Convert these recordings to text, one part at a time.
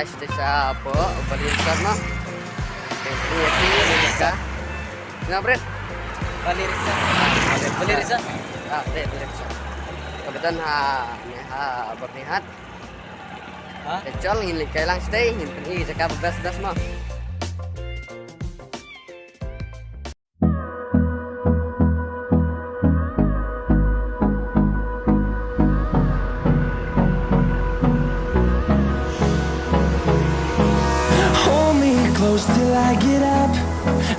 guys, sa po, balikan mo. Balikan. Nga, Bret? Balirisan. Balirisan. Balirisan. Kebetulan bernihat. Kecol, ini kailang stay, ini pergi cakap beras-beras mo. Close till I get up.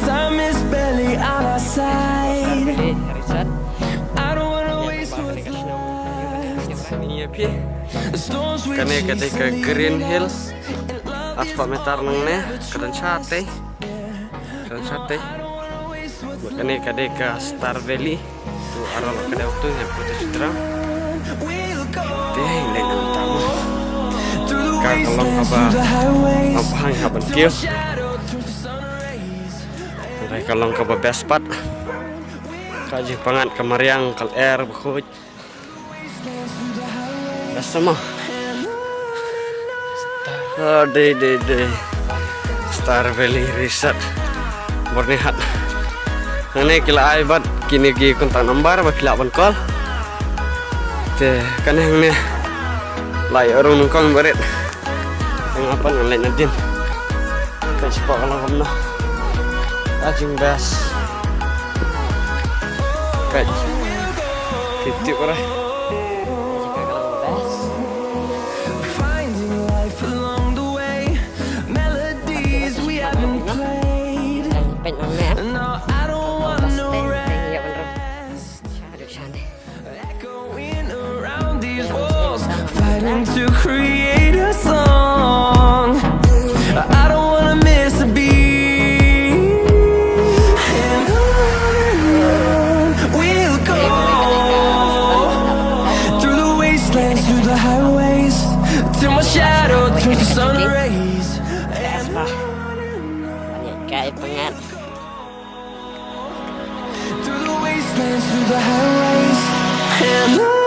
Time is barely on our side. I don't wanna waste what's left. Kami ketika Green Hills asfal metar nengne keren sate kami ketika Star Valley tu arah kada waktu yang putus terang deh lain utama kalau apa hang haban kio kalau ke best spot kaji pangat kemariang kal air bekut sama de Star Valley Resort bernihat ini kila aibat kini kontak nomor bakila call teh kan yang ni lai orang nungkong berit yang apa ngalai nadin kan sepak kalau kamu ajing bas kan titik orang to create a song. I don't wanna miss a beat. And on we'll go through the wastelands, through the highways, till my shadow turns to sun rays. Through the wastelands, through the highways, and on.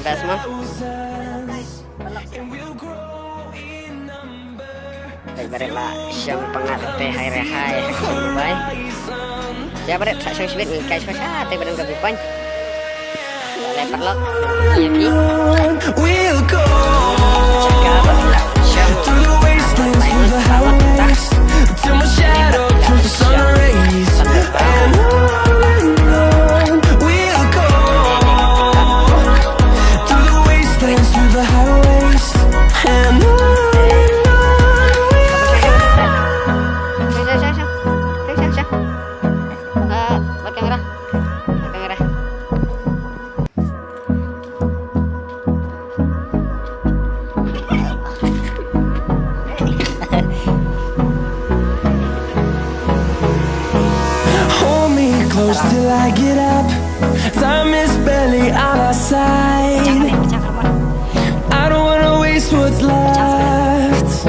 Best mah. Baik lah, siang pengaruh teh hai. Bye. Ya berat saya sebut ni kai susah teh badan kebupan. Lepak lo. Iya We'll go through the wastelands, through the highways, till my shadow turns to sun rays. And on we'll go through the wastelands, through the highways, and on. Close till I get up. Time is barely on our side. I don't wanna waste what's left.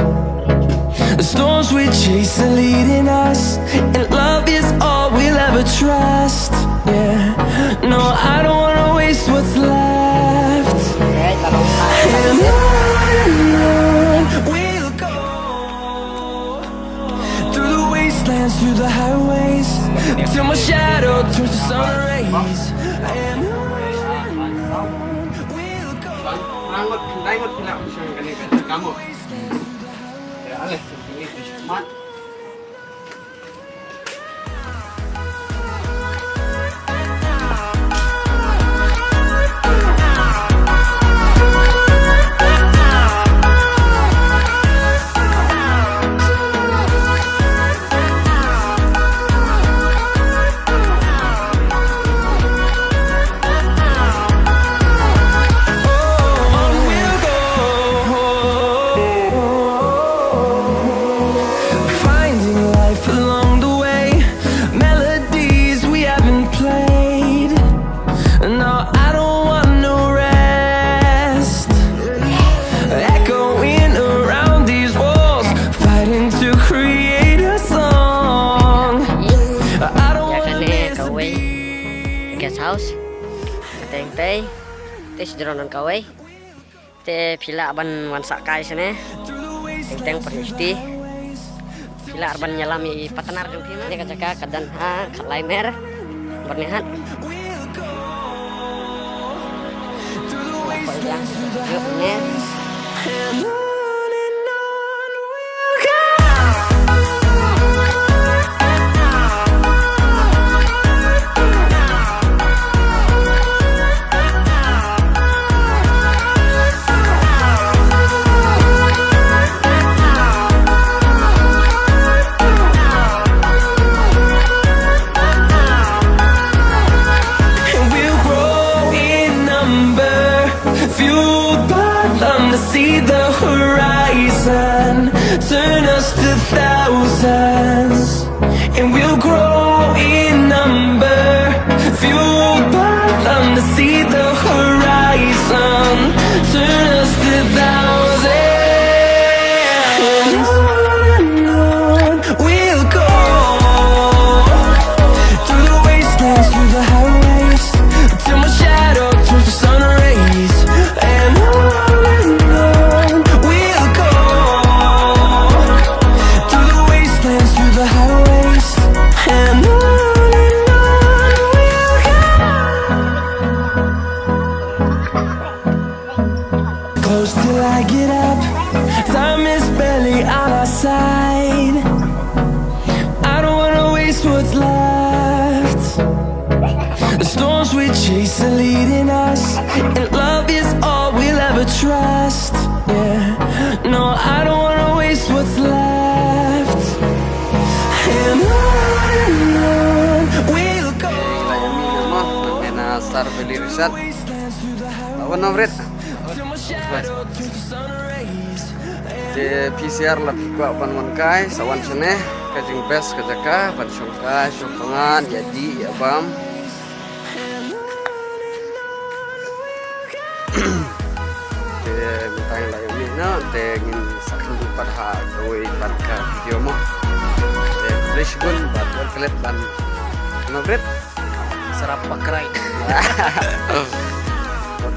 The storms we chase are leading us, and love is all we'll ever trust. Yeah, no, I don't wanna waste what's left. And on we'll go through the wastelands, through the highways, till my shadow turns to sun rays. And on we'll go. house. Teng teh sejronan kawai. Te pila ban wan sakai sene. Teng peristi. Pila arban nyalami patanar jung pima. Dia kacaka kadan ha kalaimer. Bernihat. Apa yang yuknya. See the horizon, turn us to thousands, and we'll grow in number. Fueled by them to see the horizon, turn us to thousands. And on we'll go, through the wastelands, through the highways, till my shadow turns to sun rays. And on till I get up, time is barely on our side. I don't wanna waste what's left. The storms we chase are leading us, and love is all we'll ever trust. Yeah, no, I don't wanna waste what's left. And on we'll go. Star Valley Resort. Lawan nomret. Di PCR lebih kuat pan kai sawan seneh kajing bes kajaka pan syongka syongkongan jadi ya bam. Te mitang layu ni na te ngin sakin pada gawe pan ka video mo. Te flash gun bat kelet pan nomret serap pakrai.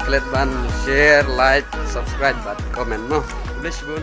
Kalian ban share, like, subscribe, bat komen no. Udah sih bun.